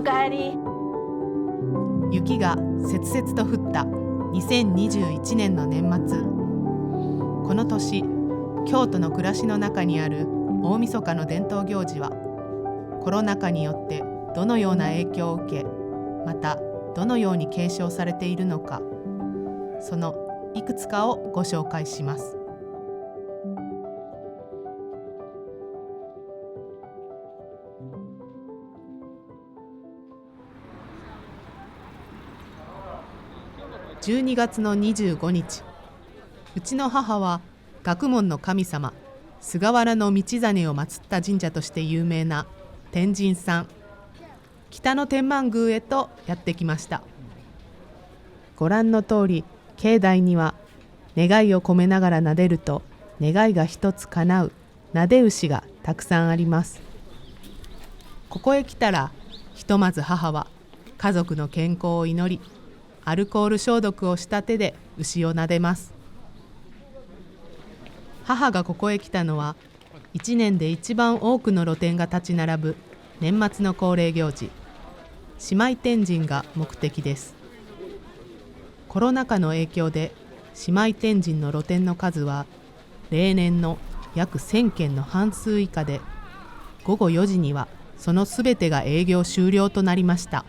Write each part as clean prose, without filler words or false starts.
かえり。雪が切々と降った2021年の年末。この年、京都の暮らしの中にある大晦日の伝統行事は、コロナ禍によってどのような影響を受け、またどのように継承されているのか、そのいくつかをご紹介します。12月の25日、うちの母は学問の神様菅原道真を祀った神社として有名な天神さん、北の天満宮へとやってきました。ご覧の通り、境内には願いを込めながら撫でると願いが一つ叶う撫で牛がたくさんあります。ここへ来たら、ひとまず母は家族の健康を祈り、アルコール消毒をした手で牛を撫でます。母がここへ来たのは、1年で一番多くの露店が立ち並ぶ年末の恒例行事、姉妹天神が目的です。コロナ禍の影響で姉妹天神の露店の数は例年の約1000件の半数以下で、午後4時にはそのすべてが営業終了となりました。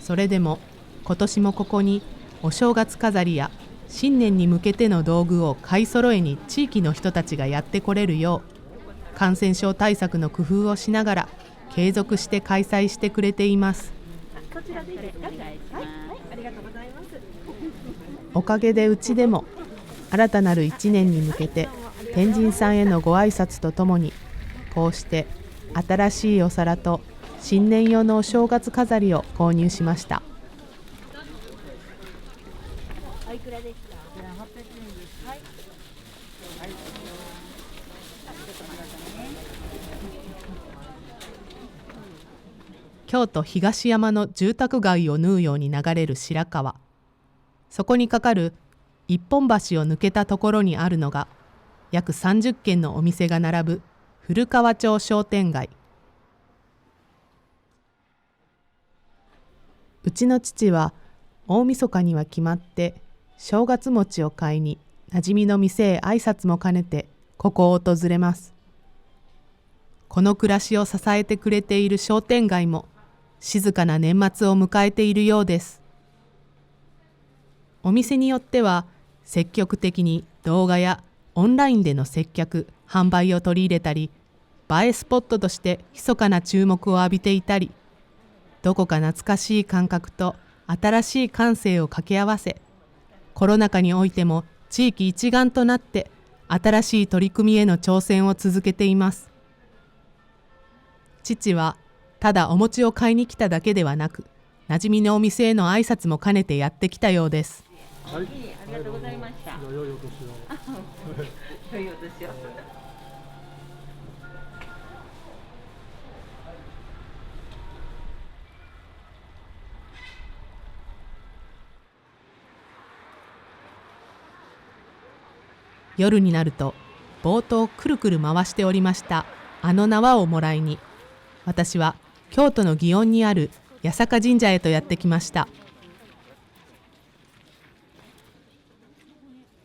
それでも今年もここにお正月飾りや新年に向けての道具を買い揃えに地域の人たちがやってこれるよう、感染症対策の工夫をしながら継続して開催してくれています。おかげでうちでも新たなる1年に向けて天神さんへのご挨拶とともに、こうして新しいお皿と新年用のお正月飾りを購入しました。おいくらですか？800円です。はい。京都東山の住宅街を縫うように流れる白川。そこにかかる一本橋を抜けたところにあるのが、約30軒のお店が並ぶ古川町商店街。うちの父は大晦日には決まって正月餅を買いに馴染みの店へ挨拶も兼ねてここを訪れます。この暮らしを支えてくれている商店街も静かな年末を迎えているようです。お店によっては積極的に動画やオンラインでの接客・販売を取り入れたり、映えスポットとして密かな注目を浴びていたり、どこか懐かしい感覚と新しい感性を掛け合わせ、コロナ禍においても地域一丸となって新しい取り組みへの挑戦を続けています。父はただお餅を買いに来ただけではなく、馴染みのお店への挨拶も兼ねてやってきたようです。はい、ありがとうございました。良いお年を。良いお年を。夜になると、冒頭くるくる回しておりましたあの縄をもらいに、私は京都の祇園にある八坂神社へとやってきました。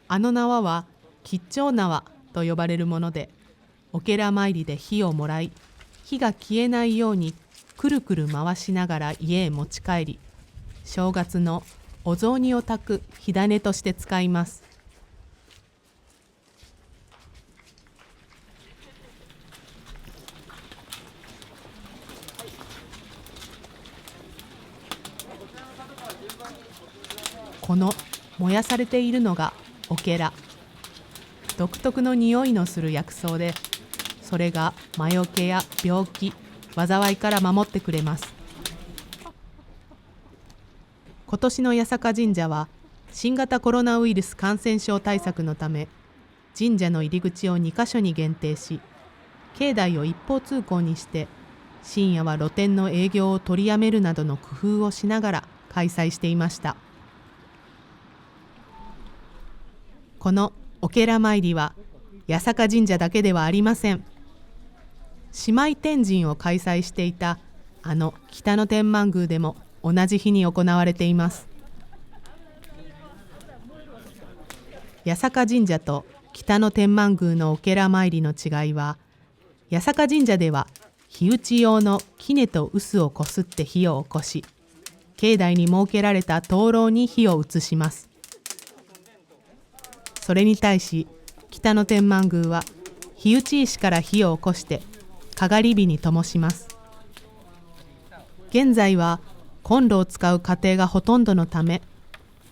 あの縄は吉兆縄と呼ばれるもので、お寺参りで火をもらい、火が消えないようにくるくる回しながら家へ持ち帰り、正月のお雑煮を炊く火種として使います。この燃やされているのがおけら。独特の匂いのする薬草で、それが魔除けや病気、災いから守ってくれます。今年の八坂神社は新型コロナウイルス感染症対策のため、神社の入り口を2カ所に限定し、境内を一方通行にして、深夜は露店の営業を取りやめるなどの工夫をしながら開催していました。このおけら参りは八坂神社だけではありません。姉妹天神を開催していたあの北野天満宮でも同じ日に行われています。八坂神社と北野天満宮のお寺参りの違いは、八坂神社では火打ち用の杵と臼をこすって火を起こし、境内に設けられた灯籠に火を移します。それに対し北野天満宮は火打ち石から火を起こしてかがり火に灯します。現在はコンロを使う家庭がほとんどのため、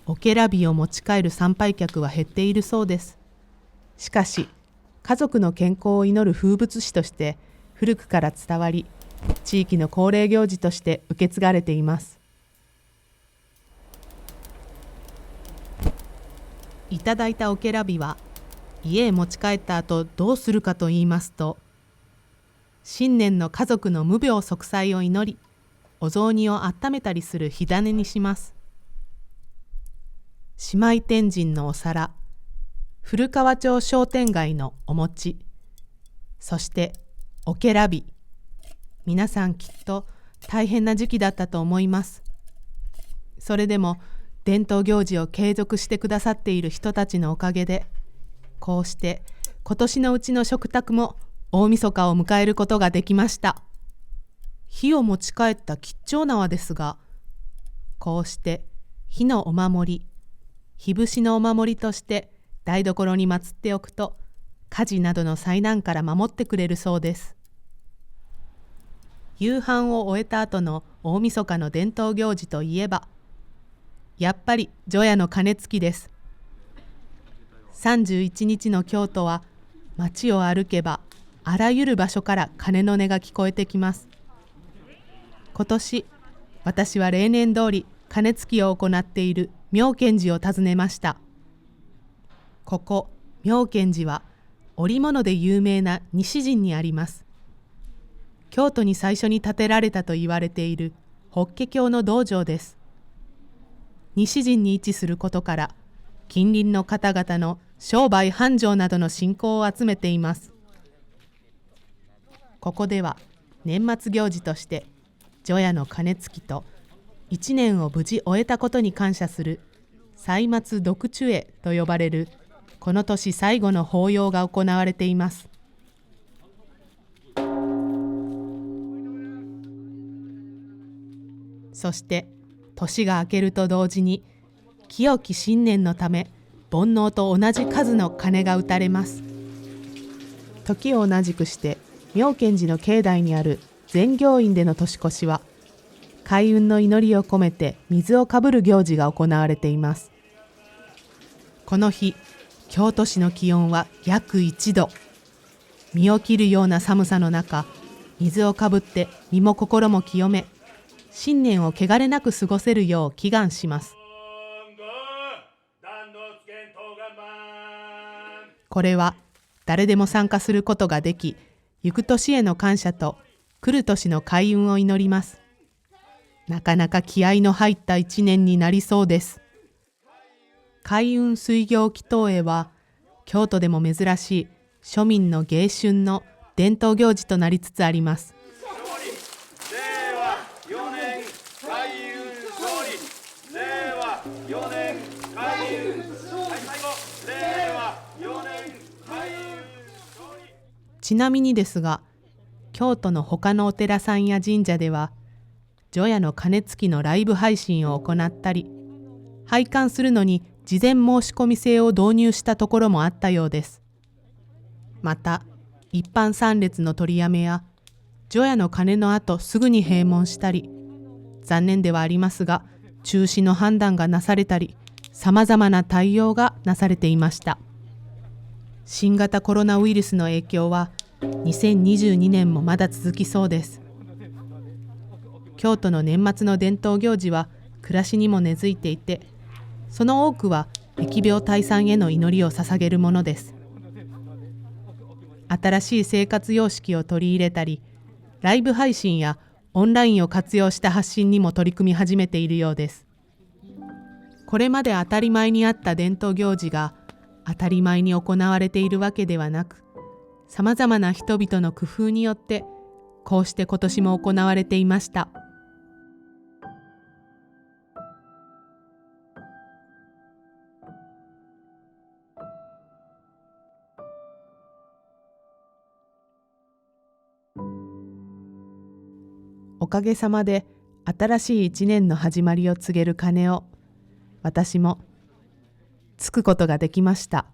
おけら火を持ち帰る参拝客は減っているそうです。しかし家族の健康を祈る風物詩として古くから伝わり、地域の恒例行事として受け継がれています。いただいたおけら火は家へ持ち帰った後どうするかといいますと、新年の家族の無病息災を祈り、お雑煮を温めたりする火種にします。姉妹天神のお皿、古川町商店街のお餅、そしておけら火。皆さんきっと大変な時期だったと思います。それでも伝統行事を継続してくださっている人たちのおかげで、こうして今年のうちの食卓も大晦日を迎えることができました。火を持ち帰った吉兆縄ですが、こうして火のお守り、火節のお守りとして台所に祀っておくと、火事などの災難から守ってくれるそうです。夕飯を終えた後の大晦日の伝統行事といえば、やっぱり除夜の鐘つきです。31日の京都は街を歩けばあらゆる場所から鐘の音が聞こえてきます。今年私は例年通り鐘つきを行っている妙見寺を訪ねました。ここ妙見寺は織物で有名な西陣にあります。京都に最初に建てられたと言われている法華経の道場です。西陣に位置することから近隣の方々の商売繁盛などの信仰を集めています。ここでは年末行事として除夜の鐘つきと1年を無事終えたことに感謝する歳末読中会と呼ばれるこの年最後の法要が行われています。そして年が明けると同時に清き新年のため煩悩と同じ数の鐘が打たれます。時を同じくして妙見寺の境内にある全行院での年越しは開運の祈りを込めて水をかぶる行事が行われています。この日、京都市の気温は約1度。身を切るような寒さの中、水をかぶって身も心も清め、新年を汚れなく過ごせるよう祈願します。これは誰でも参加することができ、行く年への感謝と来る年の開運を祈ります。なかなか気合の入った一年になりそうです。開運水行祈祷会は京都でも珍しい庶民の迎春の伝統行事となりつつあります。ちなみにですが、京都の他のお寺さんや神社では除夜の鐘つきのライブ配信を行ったり、拝観するのに事前申し込み制を導入したところもあったようです。また一般参列の取りやめや除夜の鐘の後すぐに閉門したり、残念ではありますが中止の判断がなされたり、さまざまな対応がなされていました。新型コロナウイルスの影響は2022年もまだ続きそうです。京都の年末の伝統行事は暮らしにも根付いていて、その多くは疫病退散への祈りを捧げるものです。新しい生活様式を取り入れたり、ライブ配信やオンラインを活用した発信にも取り組み始めているようです。これまで当たり前にあった伝統行事が当たり前に行われているわけではなく、さまざまな人々の工夫によってこうして今年も行われていました。おかげさまで新しい一年の始まりを告げる鐘を私もつくことができました。